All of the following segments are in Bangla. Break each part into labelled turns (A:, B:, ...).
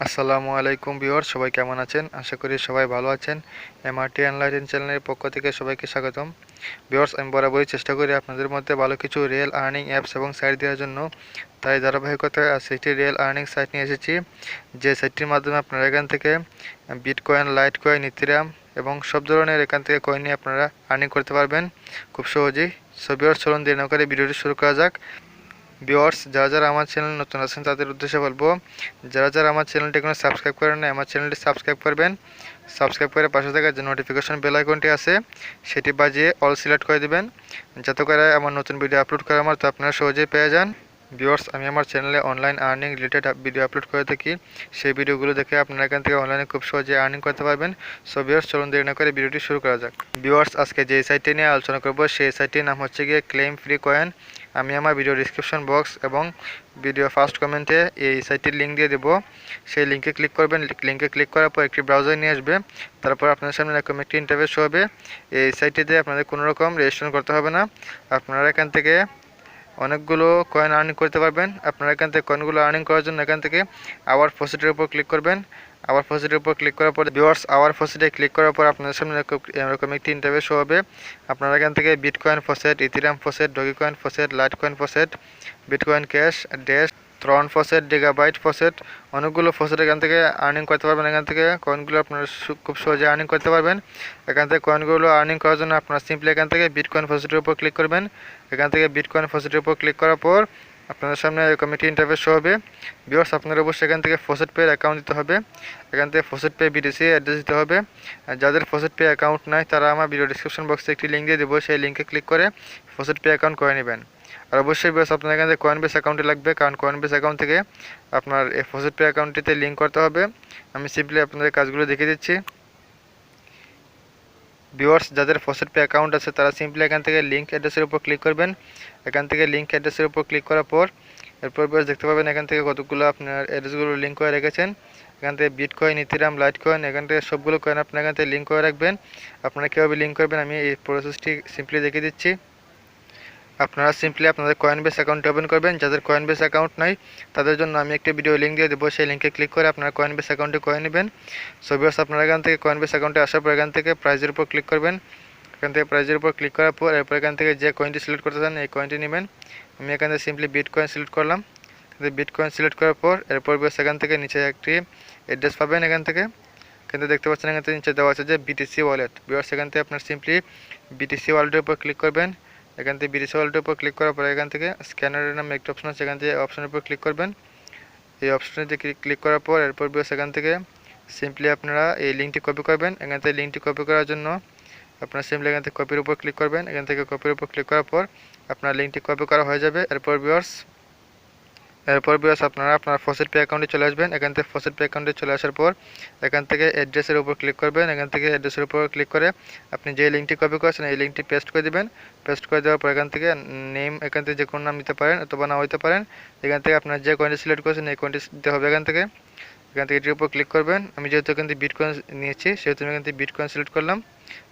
A: আসসালামু আলাইকুম ভিউয়ার্স, সবাই কেমন আছেন? আশা করি সবাই ভালো আছেন। MRT এনলাইটেন চ্যানেলের পক্ষ থেকে সবাইকে স্বাগতম। ভিউয়ার্স, আমি বরাবরই চেষ্টা করি আপনাদের মধ্যে ভালো কিছু রিয়েল আর্নিং অ্যাপস এবং সাইট দেওয়ার জন্য। তাই ধারাবাহিকতায় আজকে একটি রিয়েল আর্নিং সাইট নিয়ে এসেছি, যে সাইটটির মাধ্যমে আপনারা এখান থেকে বিটকয়েন, লাইট কয়েন, ইথেরিয়াম এবং সব ধরনের এখান থেকে কয়েন নিয়ে আপনারা আর্নিং করতে পারবেন খুব সহজেই। সো ভিউয়ার্স, চলুন দেরি না করে ভিডিওটি শুরু করা যাক। ভিউয়ার্স, যারা আমার চ্যানেল নতুন আছেন তাদের উদ্দেশ্যে বলবো, যারা আমার চ্যানেলটি এখনো সাবস্ক্রাইব করেন না, আমার চ্যানেলটি সাবস্ক্রাইব করবেন। সাবস্ক্রাইব করে পাশে থাকা যে নোটিফিকেশন বেল আইকনটি আছে সেটি বাজিয়ে অল সিলেক্ট করে দিবেন, যাতে করে আমার নতুন ভিডিও আপলোড করার তো আপনারা সহজেই পেয়ে যান। ভিউয়ার্স, আমি আমার চ্যানেলে online earning related video upload করে থাকি। সেই ভিডিওগুলো দেখে আপনারা এখান থেকে অনলাইনে খুব সহজে আর্নিং করতে পারবেন। সো ভিউয়ার্স, চলুন দেরি না করে ভিডিওটি শুরু করা যাক। ভিউয়ার্স, আজকে যে সাইটটি নিয়ে আলোচনা করব সেই সাইটটির নাম হচ্ছে গিয়ে ক্লেম ফ্রি কয়েন। আমি আমার ভিডিও ডিসক্রিপশন বক্স এবং ভিডিও ফার্স্ট কমেন্টে এই সাইটটির লিঙ্ক দিয়ে দেবো। সেই লিঙ্কে ক্লিক করবেন। লিঙ্কে ক্লিক করার পর একটি ব্রাউজার নিয়ে আসবে। তারপর আপনাদের সামনে এরকম একটি ইন্টারফেস হবে। এই সাইটটিতে আপনাদের কোনো রকম রেজিস্ট্রেশন করতে হবে না। আপনারা এখান থেকে অনেকগুলো কয়েন আর্নিং করতে পারবেন। আপনারা এখান থেকে কয়েনগুলো আর্নিং করার জন্য এখান থেকে আওয়ার ফসেটের উপর ক্লিক করবেন। আওয়ার ফসেটের উপর ক্লিক করার পর ভিউয়ার্স, আওয়ার ফসেটে ক্লিক করার পর আপনাদের সামনে এরকম একটি ইন্টারফেস হবে। আপনারা এখান থেকে bitcoin faucet, Ethereum faucet, dogecoin faucet, litecoin faucet, bitcoin cash, dash, Tron faucet, DigiByte faucet, অনেকগুলো ফসেট এখান থেকে আর্নিং করতে পারবেন। এখান থেকে কয়েনগুলো আপনারা খুব সহজে আর্নিং করতে পারবেন। এখান থেকে কয়েনগুলো আর্নিং করার জন্য আপনারা সিম্পলি এখান থেকে বিটকয়েন ফসেটের উপর ক্লিক করবেন। এখান থেকে বিটকয়েন ফসেটের উপর ক্লিক করার পর আপনাদের সামনে এরকম একটি ইন্টারফেস শো হবে। ভিউয়ার্স, আপনারা অবশ্যই এখান থেকে ফসেট পের অ্যাকাউন্ট দিতে হবে। এখান থেকে ফসেট পে বিটিসি অ্যাড্রেস দিতে হবে। আর যাদের ফসেট পে অ্যাকাউন্ট নাই তারা আমার ভিডিও ডিসক্রিপশন বক্সে একটি লিঙ্ক দিয়ে দেবো, সেই লিঙ্কে ক্লিক করে ফসেট পে অ্যাকাউন্ট করে নেবেন। আর অবশ্যই ভিউয়ার্স, আপনার এখান থেকে কয়েনবেস অ্যাকাউন্টে লাগবে, কারণ কয়েনবেস অ্যাকাউন্ট থেকে আপনার এই ফসেট পে অ্যাকাউন্টটিতে লিঙ্ক করতে হবে। আমি সিম্পলি আপনাদের কাজগুলো দেখিয়ে দিচ্ছি। ভিউয়ার্স, যাদের ফসেট পে অ্যাকাউন্ট আছে তারা সিম্পলি এখান থেকে লিঙ্ক অ্যাড্রেসের উপর ক্লিক করবেন। এখান থেকে লিঙ্ক অ্যাড্রেসের উপর ক্লিক করার পর এরপর ভিউয়ার্স দেখতে পাবেন এখান থেকে কতগুলো আপনার অ্যাড্রেসগুলো লিঙ্ক করে রেখেছেন। এখান থেকে বিটকয়েন, ইথেরিয়াম, লাইট কয়েন, এখান থেকে সবগুলো কয়েন আপনার এখান থেকে লিঙ্ক করে রাখবেন। আপনারা কীভাবে লিঙ্ক করবেন আমি এই প্রসেসটি সিম্পলি দেখিয়ে দিচ্ছি। আপনারা সিম্পলি আপনাদের কয়েনবেস অ্যাকাউন্ট ওপেন করবেন। যাদের কয়েনবেস অ্যাকাউন্ট নাই তাদের জন্য আমি একটি ভিডিও লিঙ্ক দিয়ে দেবো, সেই লিঙ্কে ক্লিক করে আপনারা কয়েনবেস অ্যাকাউন্টে করে নেবেন। সো ভিউয়ার্স, আপনারা এখান থেকে কয়েনবেস অ্যাকাউন্টে আসার পর এখান থেকে প্রাইজের উপর ক্লিক করবেন। এখান থেকে প্রাইজের উপর ক্লিক করার পর এরপর এখান থেকে যে কয়েনটি সিলেক্ট করতে চান এই কয়েনটি নেবেন। আমি এখান থেকে সিম্পলি বিটকয়েন সিলেক্ট করলাম। বিটকয়েন সিলেক্ট করার পর এরপর সেখান থেকে নিচে একটি অ্যাড্রেস পাবেন। এখান থেকে কিন্তু দেখতে পাচ্ছেন এখান থেকে নিচে দেওয়া আছে যে বিটিসি ওয়ালেট। ভিউয়ার্স, সেখান থেকে আপনার সিম্পলি বিটিসি ওয়ালেটের উপর ক্লিক করবেন। এখান থেকে বিটিসি ওয়ালেটের উপর ক্লিক করার পর এখান থেকে স্ক্যানারের নামে একটা অপশন আছে, এখান থেকে অপশনের উপর ক্লিক করবেন। এই অপশনটিতে ক্লিক করার পর এরপর সেখান থেকে সিম্পলি আপনারা এই লিঙ্কটি কপি করবেন। এখান থেকে লিঙ্কটি কপি করার জন্য আপনারা সিম্পলি এখান থেকে কপির উপর ক্লিক করবেন। এখান থেকে কপির উপর ক্লিক করার পর আপনার লিঙ্কটি কপি করা হয়ে যাবে। এরপর ভিউয়ার্স আপনারা আপনার ফসেট পে অ্যাকাউন্টে চলে আসবেন। এখান থেকে ফসেট পে অ্যাকাউন্টে চলে আসার পর এখান থেকে অ্যাড্রেসের উপর ক্লিক করবেন। এখান থেকে অ্যাড্রেসের উপর ক্লিক করে আপনি যে লিঙ্কটি কপি করেছেন এই লিঙ্কটি পেস্ট করে দিবেন। পেস্ট করে দেওয়ার পর এখান থেকে নেম, এখান থেকে যে কোনো নাম দিতে পারেন অথবা নাও দিতে পারেন। এখান থেকে আপনার যে কয়েনটি সিলেক্ট করেছেন এই কয়েনটি দিতে হবে। এখান থেকে এটির উপর ক্লিক করবেন। আমি যেহেতু এখান থেকে বিটকয়েন নিয়েছি সেহেতু আমি এখান থেকে বিটকয়েন সিলেক্ট করলাম।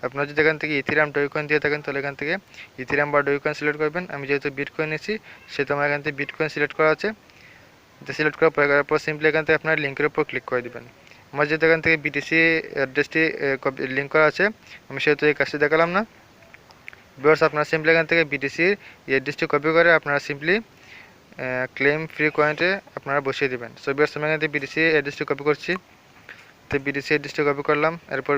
A: আপনারা যদি এখান থেকে ইথেরিয়াম, ডগি দিয়ে থাকেন তাহলে এখান থেকে ইথেরিয়াম বা ডগি সিলেক্ট করবেন। আমি যেহেতু বিটকয়েন নিয়েছি সেহেতু আমার এখান থেকে বিটকয়েন সিলেক্ট করা আছে। সিলেক্ট করার পর সিম্পলি এখান থেকে আপনার লিঙ্কের উপর ক্লিক করে দেবেন। আমার যেহেতু এখান থেকে বিটিসি অ্যাড্রেসটি লিঙ্ক করা আছে আমি সেহেতু এই কাজটি দেখালাম না। ভিউয়ার্স, আপনারা সিম্পলি এখান থেকে বিটিসির অ্যাড্রেসটি কপি করে আপনারা সিম্পলি ক্লেম ফ্রি কয়েন্টে আপনারা বসিয়ে দেবেন। সো ভিউয়ার্স, আমি এখান থেকে বিটিসি অ্যাড্রেসটি কপি করছি। তো বিটিসি অ্যাড্রেসটি কপি করলাম। এরপর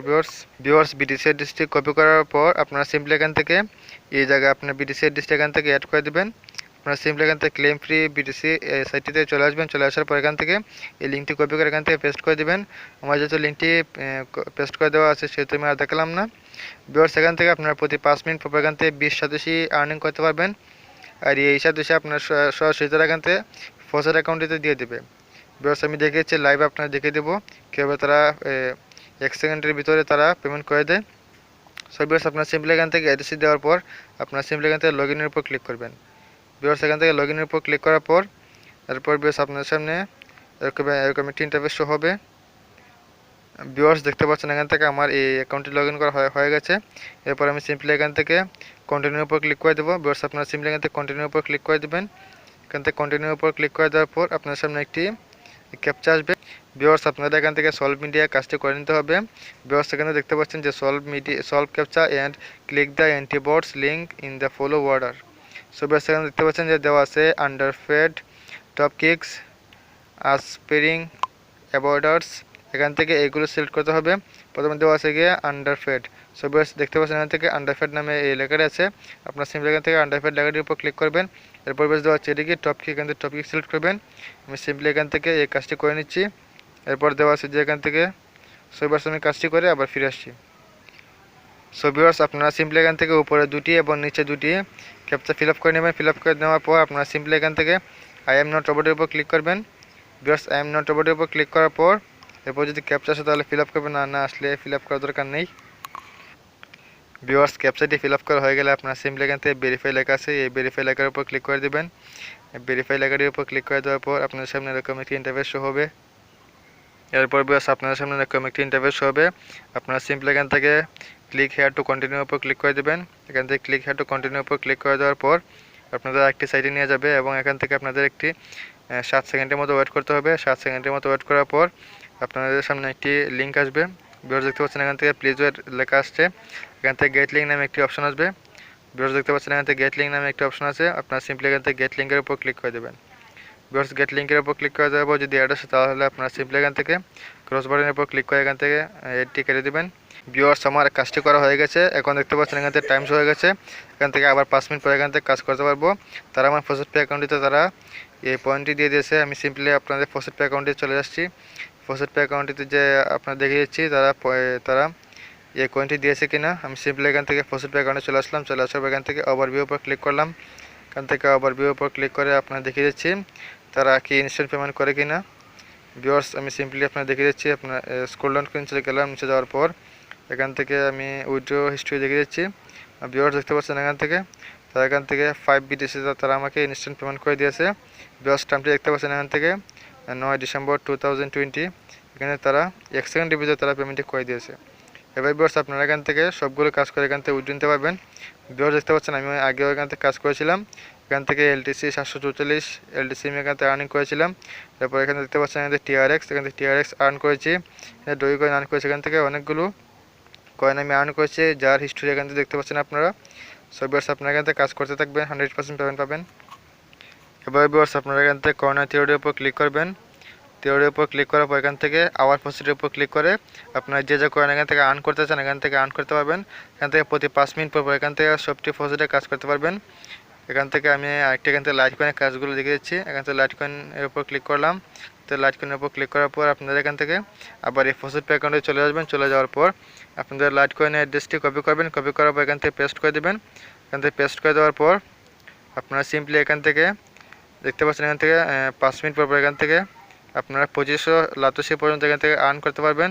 A: ভিউয়ার্স বিটিসি অ্যাড্রেসটি কপি করার পর আপনারা সিম্পলি এখান থেকে এই জায়গায় আপনার বিটিসি অ্যাড্রেসটি এখান থেকে অ্যাড করে দেবেন। আপনারা সিম্পলি এখান থেকে ক্লেম ফ্রি বিটিসি সাইটটিতে চলে আসবেন। চলে আসার পর এখান থেকে এই লিঙ্কটি কপি করে এখান থেকে পেস্ট করে দেবেন। আমার যেহেতু লিঙ্কটি পেস্ট করে দেওয়া আছে সেহেতু আমি আর দেখালাম না। ভিউয়ার্স, এখান থেকে আপনারা প্রতি 5 মিনিট পর এখান থেকে 20 শতাংশই আর্নিং করতে পারবেন। আর এই শতাংশ আপনার সরাসরি তারা এখান থেকে ফসেট অ্যাকাউন্টটিতে দিয়ে দেবে। ভিউয়ার্স, আমি দেখিয়েছি লাইভে আপনারা দেখে দেবো কীভাবে তারা 1 সেকেন্ডের ভিতরে তারা পেমেন্ট করে দেয়। সো ভিউয়ার্স, আপনার সিম্পলি এখান থেকে অ্যাড্রেস দেওয়ার পর আপনার সিম্পলি এখান থেকে লগইনের উপর ক্লিক করবেন। ভিউয়ার্স, এখান থেকে লগইনের উপর ক্লিক করার পর এরপর ভিউয়ার্স আপনার সামনে এরকম একটি ইন্টারফেস শো হবে। ভিউয়ার্স, দেখতে পাচ্ছেন এখান থেকে আমার এই অ্যাকাউন্টটি লগইন করা হয়ে গেছে। এরপর আমি সিম্পলি এখান থেকে কন্টিনিউর উপর ক্লিক করে দেবো। ভিউয়ার্স, আপনারা সিম্পলি এখান থেকে কন্টিনিউর উপর ক্লিক করে দেবেন। এখান থেকে কন্টিনিউর উপর ক্লিক করে দেওয়ার পর আপনার সামনে একটি ক্যাপচা আসবে। ভিউয়ার্স আপনাদের এখান থেকে সলভ মিডিয়া কাজটি করে নিতে হবে। ভিউয়ার্স এখানে দেখতে পাচ্ছেন যে solve captcha and click the antibots link in the follow order. So viewers এখানে দেখতে পাচ্ছেন যে দেওয়া আছে আন্ডারফেড, টপ কিক্স, আসপিরিং, অ্যাভয়েডার্স। এখান থেকে এইগুলো সিলেক্ট করতে হবে। প্রথমে দেওয়া আছে গিয়ে আন্ডারফেড। সো ভিউয়ার্স দেখতে পাচ্ছেন এখান থেকে আন্ডারফেড নামে এই লেখাটা আছে। আপনার সিম্পলি এখান থেকে আন্ডারফেড লেখাটির উপর ক্লিক করবেন। এরপর বেশ দেওয়া আছে এদিকে টপ কিক, এখান থেকে টপ কিক সিলেক্ট করবেন। আমি সিম্পলি এখান থেকে এই কাজটি করে নিচ্ছি। এরপর দেওয়া আছে যে এখান থেকে। সো ভিউয়ার্স আমি কাজটি করে আবার ফিরে আসছি। সো ভিউয়ার্স আপনারা সিম্পলি এখান থেকে উপরে দুটি এবং নিচে দুটি ক্যাপচা ফিল আপ করে নেবেন। ফিল আপ করে নেওয়ার পর আপনারা সিম্পলি এখান থেকে আই এম নট রোবটের উপর ক্লিক করবেন। ভিউয়ার্স আই এম নট রোবটের উপর ক্লিক করার পর এরপর যদি ক্যাপচা আসে তাহলে ফিল আপ করবেন, না আসলে ফিল আপ করার দরকার নেই। ভিউয়ার্স ক্যাপচাটি ফিল আপ করা হয়ে গেলে আপনারা সিম্পলি এখান থেকে ভেরিফাই লেখা আছে, এই ভেরিফাই লেখার উপর ক্লিক করে দেবেন। ভেরিফাই লেখাটির উপর ক্লিক করে দেওয়ার পর আপনাদের সামনে এরকম একটি ইন্টারফেস শো হবে। এরপর ভিউয়ার্স আপনাদের সামনে এরকম একটি ইন্টারফেস শো হবে। আপনারা সিম্পলি এখান থেকে ক্লিক হেয়ার টু কন্টিনিউ উপর ক্লিক করে দেবেন। এখান থেকে ক্লিক হেয়ার টু কন্টিনিউ উপর ক্লিক করে দেওয়ার পর আপনাদের একটি সাইটে নিয়ে যাবে এবং এখান থেকে আপনাদের একটি 7 সেকেন্ডের মতো ওয়েট করতে হবে। 7 সেকেন্ডের মতো ওয়েট করার পর আপনাদের সামনে একটি লিঙ্ক আসবে। ভিউয়ার্স দেখতে পাচ্ছেন এখান থেকে প্লিজ ওয়েট লেখা আসছে। এখান থেকে গেট লিঙ্ক নামে একটি অপশন আসবে। ভিউয়ার্স দেখতে পাচ্ছেন এখান থেকে গেট লিঙ্ক নামে একটি অপশন আছে। আপনারা সিম্পলি এখান থেকে গেট লিঙ্কের উপর ক্লিক করে দেবেন। ভিউয়ার্স গেট লিঙ্কের উপর ক্লিক করে দেওয়ার পর যদি অ্যাড আসে তাহলে আপনারা সিম্পলি এখান থেকে ক্রস বাটনের উপর ক্লিক করে এখান থেকে এডটি কেটে দেবেন। ভিউয়ার্স আমার কাজটি করা হয়ে গেছে। এখন দেখতে পাচ্ছেন এখান থেকে টাইম শো হয়ে গেছে। এখান থেকে আবার 5 মিনিট পরে এখান থেকে কাজ করতে পারবো। তারা আমার ফসেট পে অ্যাকাউন্টটিতে তারা এই পয়েন্টটি দিয়ে দিয়েছে। আমি সিম্পলি আপনাদের ফসেট পে অ্যাকাউন্টে চলে যাচ্ছি। ফসেট পে অ্যাকাউন্টটিতে যে আপনারা দেখে দিচ্ছি তারা এই কয়েনটি দিয়েছে কিনা। আমি সিম্পলি এখান থেকে ফসেট পে অ্যাকাউন্টে চলে আসলাম। চলে আসার পর এখান থেকে ওভারভিউ উপর ক্লিক করলাম। এখান থেকে ওভারভিউ উপর ক্লিক করে আপনারা দেখিয়ে দিচ্ছি তারা কি ইনস্ট্যান্ট পেমেন্ট করে কিনা। ভিউয়ার্স আমি সিম্পলি আপনারা দেখিয়ে দিচ্ছি। আপনার স্ক্রল ডাউন করে নিচে গেলাম। নিচে যাওয়ার পর এখান থেকে আমি উইথড্র হিস্ট্রি দেখিয়ে দিচ্ছি। ভিউয়ার্স দেখতে পাচ্ছেন এখান থেকে 5 BTC তারা আমাকে ইনস্ট্যান্ট পেমেন্ট করে দিয়েছে। ভিউয়ার্স টাইমটি দেখতে পাচ্ছেন এখান থেকে 9 ডিসেম্বর 2020। এখানে তারা 1 সেকেন্ডের ভিতরে তারা পেমেন্টটি করে দিয়েছে। এবার ভিউয়ার্স আপনারা এখান থেকে সবগুলো কাজ করে এখান থেকে উইথড্র নিতে পারবেন। ভিউয়ার্স দেখতে পাচ্ছেন আমি আগেও এখান থেকে কাজ করেছিলাম। এখান থেকে LTC 744 LTC আমি এখান থেকে আর্নিং করেছিলাম। তারপর এখানে দেখতে পাচ্ছেন এখান থেকে এখান থেকে TRX আর্ন করেছি। এখানে ডই কয়েন আর্ন করেছি। এখান থেকে অনেকগুলো কয়েন আমি আর্ন করেছি যার হিস্ট্রি এখান থেকে দেখতে পাচ্ছেন আপনারা। সো ভিউয়ার্স আপনারা এখান থেকে কাজ করতে থাকবেন, 100% পেমেন্ট পাবেন। এবার ভিউয়ার্স আপনারা এখান থেকে কর্নার থিওরির উপর ক্লিক করবেন। থিওরির উপর ক্লিক করার পর এখান থেকে আওয়ার ফসিটের উপর ক্লিক করে আপনারা যে কয়েন এখান থেকে আর্ন করতে চান এখান থেকে আর্ন করতে পারবেন। এখান থেকে প্রতি 5 মিনিট পর এখান থেকে সবটি ফসিটে কাজ করতে পারবেন। এখান থেকে আমি আরেকটি এখান থেকে লাইট কয়েনের কাজগুলো দেখে দিচ্ছি। এখান থেকে লাইট কয়েনের উপর ক্লিক করলাম। তো লাইট কয়েনের উপর ক্লিক করার পর আপনাদের এখান থেকে আবার এই ফসিট পে অ্যাকাউন্টে চলে আসবেন। চলে যাওয়ার পর আপনাদের লাইট কয়েনের অ্যাড্রেসটি কপি করবেন। কপি করার পর এখান থেকে পেস্ট করে দেবেন। এখান থেকে পেস্ট করে দেওয়ার পর আপনারা সিম্পলি এখান থেকে দেখতে পাচ্ছেন এখান থেকে 5 মিনিট পর এখান থেকে আপনারা 2500 লাতসি পর্যন্ত এখান থেকে আর্ন করতে পারবেন।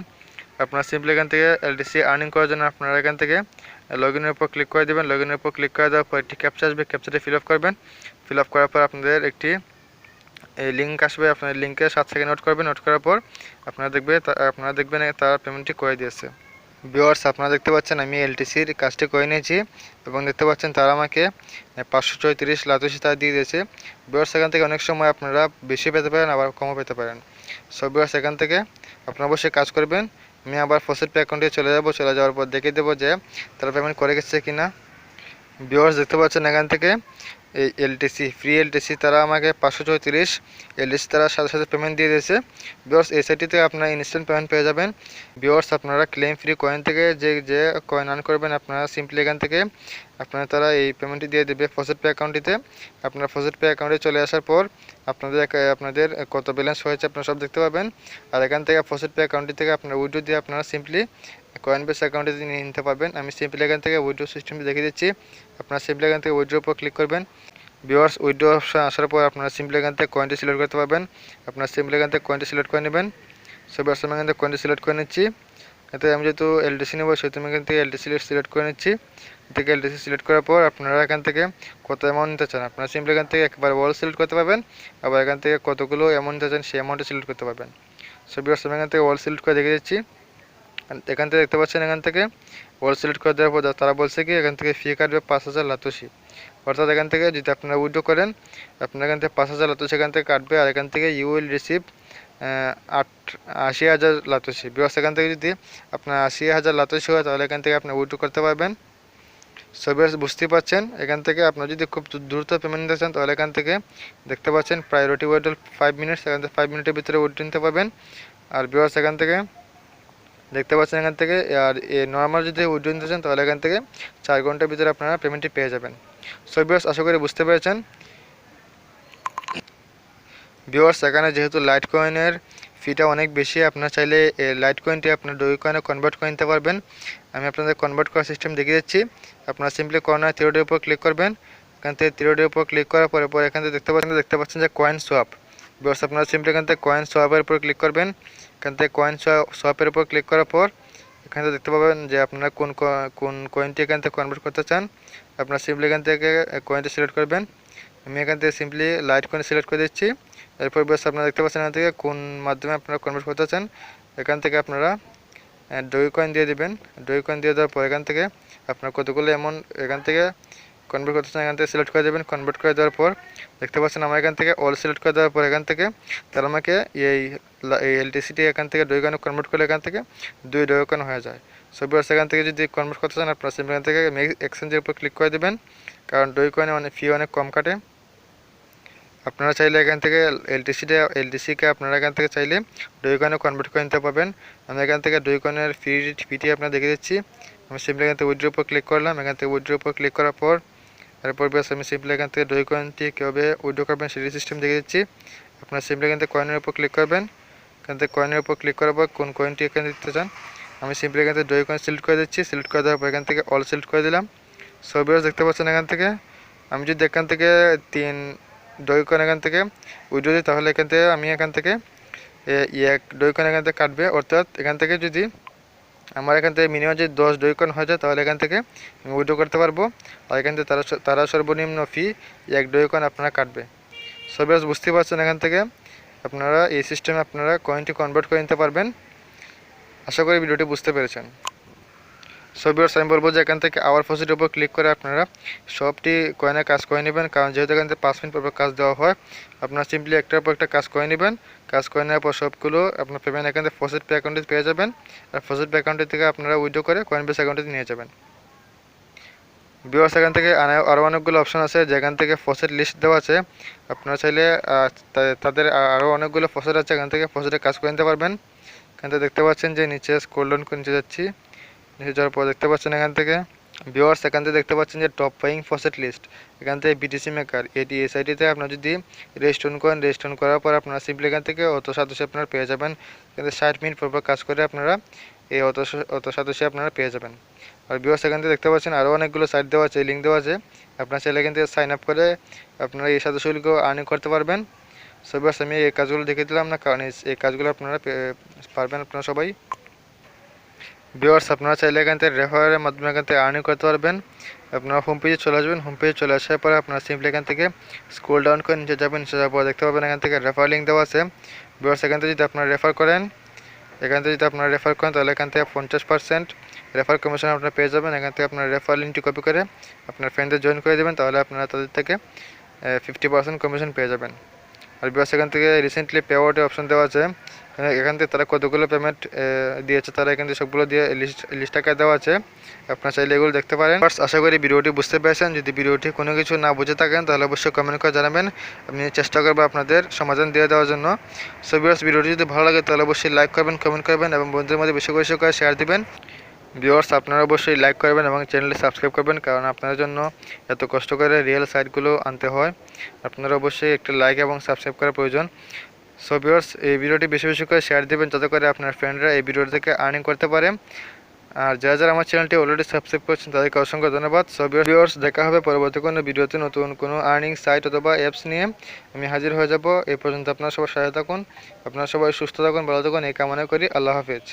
A: আপনারা সিম্পলি এখান থেকে LTC আর্নিং করার জন্য আপনারা এখান থেকে লগইনের উপর ক্লিক করে দেবেন। লগইনের উপর ক্লিক করে দেওয়ার পর একটি ক্যাপচা আসবে। ক্যাপচাটি ফিল আপ করবেন। ফিল আপ করার পর আপনাদের একটি এই লিঙ্ক আসবে। আপনার লিঙ্কে 7 সেকেন্ড নোট করবেন। নোট করার পর আপনারা দেখবেন তারা পেমেন্টটি করে দিয়েছে। ভিউয়ার্স আপনারা দেখতে পাচ্ছেন আমি LTCর কাজটি করে নিয়েছি এবং দেখতে পাচ্ছেন তারা আমাকে 534 লাতসি তারা দিয়ে দিয়েছে। ভিউয়ার্স এখান থেকে অনেক সময় আপনারা বেশি পেতে পারেন আবার কমও পেতে পারেন। সো ভিউয়ার্স এখান থেকে আপনারা অবশ্যই কাজ করবেন। আমি আবার ফসেট পে অ্যাকাউন্টে চলে যাওয়ার পর দেখে দেবো যে তারা পেমেন্ট করে গেছে কিনা। ভিউয়ার্স দেখতে পাচ্ছেন এখান থেকে এই ফ্রি LTC তারা আমাকে 534 LTC তারা সাথে সাথে পেমেন্ট দিয়ে দিয়েছে। ভিউয়ার্স এই সাইটটি থেকে আপনারা ইনস্ট্যান্ট পেমেন্ট পেয়ে যাবেন। ভিউয়ার্স আপনারা ক্লেম ফ্রি কয়েন থেকে যে কয়েন আর্ন করবেন আপনারা সিম্পলি এখান থেকে তারা এই পেমেন্টটি দিয়ে দেবে ফসেট পে অ্যাকাউন্টটিতে। আপনারা ফসেট পে অ্যাকাউন্টে চলে আসার পর আপনাদের কত ব্যালেন্স হয়েছে আপনারা সব দেখতে পাবেন। আর এখান থেকে ফসেট পে অ্যাকাউন্টটি থেকে আপনারা উইথড্র দিয়ে আপনারা সিম্পলি কয়েনবেস অ্যাকাউন্টে নিয়ে নিতে পারবেন। আমি সিম্পলি এখান থেকে উইথড্র সিস্টেমটি দেখিয়ে দিচ্ছি। আপনারা সিম্পলি এখান থেকে উইথড্র উপর ক্লিক করবেন। ভিউয়ার্স উইথড্র অপশন আসার পর আপনারা সিম্পলি এখান থেকে কয়েনটি সিলেক্ট করতে পারবেন। আপনারা সিম্পলি এখান থেকে কয়েনটি সিলেক্ট করে নেবেন। সো ভিউয়ার্স আমি এখান থেকে কয়েনটি সিলেক্ট করে নিচ্ছি। এতে আমি যেহেতু LTC নেব সেহেতু আমি এখান থেকে LTC সিলেক্ট করে নিচ্ছি। থেকে LTC সিলেক্ট করার পর আপনারা এখান থেকে কত অ্যামাউন্ট নিতে চান আপনারা সিম্পলি এখান থেকে একবার অল সিলেক্ট করতে পারবেন। আবার এখান থেকে কতগুলো অ্যামাউন্ট নিতে চান সেই অ্যামাউন্টে সিলেক্ট করতে পারবেন। সো ভিউয়ার্স আমি এখান থেকে অল সিলেক্ট করে দেখে দিচ্ছি। এখান থেকে দেখতে পাচ্ছেন এখান থেকে অল সিলেক্ট করে দেওয়ার পর তারা বলছে কি এখান থেকে ফি কাটবে 5000 লাতসি। অর্থাৎ এখান থেকে যদি আপনারা উইথড্র করেন আপনারা এখান থেকে 5000 লাতসি এখান থেকে কাটবে। আর এখান থেকে ইউ উইল রিসিভ 80,000 লাতসি। ভিউয়ার্স এখান থেকে যদি আপনার 80,000 লাতসি হয় তাহলে এখান থেকে আপনি উইথড্র করতে পারবেন। সো ভিউয়ার্স বুঝতেই পারছেন, এখান থেকে আপনার যদি খুব দ্রুত পেমেন্ট নিতে চান তাহলে এখান থেকে দেখতে পাচ্ছেন প্রায়োরিটি উইথড্রল 5 মিনিটস, এখান থেকে 5 মিনিটের ভিতরে উইথড্র নিতে পারবেন। আর ভিউয়ার্স এখান থেকে দেখতে পাচ্ছেন এখান থেকে আর নর্মাল যদি উইথড্র নিতে চান তাহলে এখান থেকে 4 ঘন্টার ভিতরে আপনারা পেমেন্টটি পেয়ে যাবেন। সো ভিউয়ার্স আশা করি বুঝতে পেরেছেন। ভিউয়ার্স এখানে যেহেতু লাইট কয়েনের ফিটা অনেক বেশি, আপনারা চাইলে লাইট কয়েনটি আপনার ডোই কয়েনে কনভার্ট করে নিতে পারবেন। আমি আপনাদের কনভার্ট করার সিস্টেম দেখিয়ে দিচ্ছি। আপনারা সিম্পলি কর্নার থ্রিডের উপর ক্লিক করবেন। এখান থেকে থ্রিডের উপর ক্লিক করার পরে এখান থেকে দেখতে পাচ্ছেন যে কয়েন সোয়াপ। ভিউয়ার্স আপনারা সিম্পলি এখান থেকে কয়েন সোয়াপের উপর ক্লিক করবেন। এখান থেকে কয়েন সোয়াপের উপর ক্লিক করার পর এখান থেকে দেখতে পাবেন যে আপনারা কোন কয়েনটি এখান থেকে কনভার্ট করতে চান। আপনারা সিম্পলি এখান থেকে কয়েনটি সিলেক্ট করবেন। আমি এখান থেকে সিম্পলি লাইট কয়েন সিলেক্ট করে দিচ্ছি। এরপর বেশ আপনারা দেখতে পাচ্ছেন এখান থেকে কোন মাধ্যমে আপনারা কনভার্ট করতে চান। এখান থেকে আপনারা ডোই কয়েন দিয়ে দিবেন। ডোই কয়েন দিয়ে দেওয়ার পর এখান থেকে আপনার কতগুলো এমন এখান থেকে কনভার্ট করতে চান এখান থেকে সিলেক্ট করে দেবেন। কনভার্ট করে দেওয়ার পর দেখতে পাচ্ছেন আমার এখান থেকে অল সিলেক্ট করে দেওয়ার পর এখান থেকে তারা আমাকে এই এলটিসিটি এখান থেকে ডোই কয়েনে কনভার্ট করলে এখান থেকে 2 ডোই কয়েন হয়ে যায়। সো ভিউয়ার্স এখান থেকে যদি কনভার্ট করতে চান আপনারা সিম্পলি এখান থেকে এক্সচেঞ্জের উপর ক্লিক করে দেবেন, কারণ ডোই কয়েনে ফি অনেক কম কাটে। আপনারা চাইলে এখান থেকে এলটিসিকে আপনারা এখান থেকে চাইলে ডোই কয়েনে কনভার্ট করে নিতে পারবেন। আমি এখান থেকে ডোই কয়েনের ফিটি আপনারা দেখে দিচ্ছি। আমি সিম্পলি এখান থেকে উইথড্র উপর ক্লিক করলাম। এখান থেকে উইথড্র উপর ক্লিক করার পর এরপর বেশ আমি সিম্পলি এখান থেকে ডোই কয়েনটি কীভাবে উইথড্র করবেন সেটি সিস্টেম দেখে দিচ্ছি। আপনারা সিম্পলি এখান থেকে কয়েনের উপর ক্লিক করবেন। এখান থেকে কয়েনের উপর ক্লিক করার পর কোন কয়েনটি এখানে দিতে চান আমি সিম্পলি এখান থেকে ডোই কয়েন সিলেক্ট করে দিচ্ছি। সিলেক্ট করে দেওয়ার পর এখান থেকে অল সিলেক্ট করে দিলাম। সো ভিউয়ার্স দেখতে পাচ্ছেন এখান থেকে আমি যদি এখান থেকে 3 ডোই কয়েন এখান থেকে উইথড্র দিই তাহলে এখান থেকে আমি এখান থেকে এক ডোই কয়েন এখান থেকে কাটবে। অর্থাৎ এখান থেকে যদি আমার এখান থেকে মিনিমাম যদি 10 ডোই কয়েন হয়ে যায় তাহলে এখান থেকে আমি উইথড্র করতে পারবো। আর এখান থেকে তারা সর্বনিম্ন ফি 1 ডোই কয়েন আপনারা কাটবে। সো ভিউয়ার্স বুঝতেই পারছেন এখান থেকে আপনারা এই সিস্টেমে আপনারা কয়েনটি কনভার্ট করে নিতে পারবেন। আশা করি ভিডিওটি বুঝতে পেরেছেন। সো ভিউয়ার্স আমি বলবো যে এখান থেকে আওয়ার ফসেটের উপর ক্লিক করে আপনারা সবটি কয়েনের কাজ করে নেবেন, কারণ যেহেতু এখান থেকে 5 মিনিট পর কাজ দেওয়া হয়। আপনারা সিম্পলি একটার পর একটা কাজ করে নেবেন। কাজ করে নেওয়ার পর সবগুলো আপনার পেমেন্ট এখান থেকে ফসেট পে অ্যাকাউন্টে পেয়ে যাবেন। আর ফসেট পে অ্যাকাউন্টে থেকে আপনারা উইথড্র করে কয়েনবেস অ্যাকাউন্টে নিয়ে যাবেন। ভিউয়ার্স এখান থেকে আরও অনেকগুলো অপশন আছে যেখান থেকে ফসেট লিস্ট দেওয়া আছে। আপনারা চাইলে তাদের আরও অনেকগুলো ফসেট আছে, এখান থেকে ফসেটে কাজ করে নিতে পারবেন। এখান থেকে দেখতে পাচ্ছেন যে নিচে স্ক্রল ডাউন করে নিচে যাচ্ছি। নিচে যাওয়ার পর দেখতে পাচ্ছেন এখান থেকে ভিউয়ার্স এখান থেকে দেখতে পাচ্ছেন যে টপ পেইং ফসেট লিস্ট। এখান থেকে বিটিসি মেকার এটি এসআইটিতে আপনারা যদি রেজিস্ট্রেশন করেন, রেজিস্ট্রেশন করার পর আপনারা সিম্পলি এখান থেকে অত সাতশো আপনারা পেয়ে যাবেন। এখান থেকে 60 মিনিট পর কাজ করে আপনারা এই অত সাতশো আপনারা পেয়ে যাবেন। আর ভিউয়ার্স এখান থেকে দেখতে পাচ্ছেন আরও অনেকগুলো সাইট দেওয়া আছে, লিঙ্ক দেওয়া আছে। আপনারা চাইলে এখান থেকে সাইন আপ করে আপনারা এই সদস্যগুলো আর্নিং করতে পারবেন। সো ভিউয়ার্স আমি এই কাজগুলো দেখে দিলাম না, কারণ এই কাজগুলো আপনারা পারবেন আপনারা সবাই। ভিউয়ার্স আপনারা চাইলে এখান থেকে রেফারের মাধ্যমে এখান থেকে আর্নিং করতে পারবেন। আপনারা হোম পেজে চলে আসবেন। হোম পেজে চলে আসার পরে আপনারা সিম্পলি এখান থেকে স্ক্রল ডাউন করে নিচে যাবেন। নিচে যাওয়ার পর দেখতে পাবেন এখান থেকে রেফার লিঙ্ক দেওয়া আছে। ভিউয়ার্স এখান থেকে যদি আপনারা রেফার করেন তাহলে এখান থেকে 50% রেফার কমিশন আপনারা পেয়ে যাবেন। এখান থেকে আপনার রেফার লিঙ্কটি কপি করে আপনার ফ্রেন্ডদের জয়েন করে দেবেন, তাহলে আপনারা তাদের থেকে 50% কমিশন পেয়ে যাবেন। আর ভিউয়ার্স এখান থেকে রিসেন্টলি পে আউটের অপশন দেওয়া আছে। এখান থেকে তারা কতগুলো পেমেন্ট দিয়েছে তারা এখান থেকে সবগুলো দিয়ে লিস্ট আকারে দেওয়া আছে। আপনারা চাইলে এগুলো দেখতে পারেন। আশা করি ভিডিওটি বুঝতে পেরেছেন। যদি ভিডিওটি কোনো কিছু না বুঝে থাকেন তাহলে অবশ্যই কমেন্ট করে জানাবেন। আমি চেষ্টা করবো আপনাদের সমাধান দিয়ে দেওয়ার জন্য। সো ভিউয়ার্স ভিডিওটি যদি ভালো লাগে তাহলে অবশ্যই লাইক করবেন, কমেন্ট করবেন এবং বন্ধুদের মধ্যে বেশি করে শেয়ার দিবেন। ভিউয়ার্স আপনারা অবশ্যই লাইক করবেন এবং চ্যানেলটি সাবস্ক্রাইব করবেন, কারণ আপনাদের জন্য এত কষ্ট করে রিয়েল সাইটগুলো আনতে হয়। আপনারা অবশ্যই একটা লাইক এবং সাবস্ক্রাইব করার প্রয়োজন। সো ভিউয়ার্স এই ভিডিওটি বেশি করে শেয়ার দিবেন, যাতে করে আপনার ফ্রেন্ডরা এই ভিডিও থেকে আর্নিং করতে পারে। আর যারা আমার চ্যানেলটি অলরেডি সাবস্ক্রাইব করছেন তাদেরকে অসংখ্য ধন্যবাদ। সো ভিউয়ার্স দেখা হবে পরবর্তী কোনো ভিডিওতে নতুন কোনো আর্নিং সাইট অথবা অ্যাপস নিয়ে আমি হাজির হয়ে যাব। এই পর্যন্ত আপনারা সবাই সাথে থাকুন, আপনারা সবাই সুস্থ থাকুন, ভালো থাকুন এই কামনা করি। আল্লাহ হাফেজ।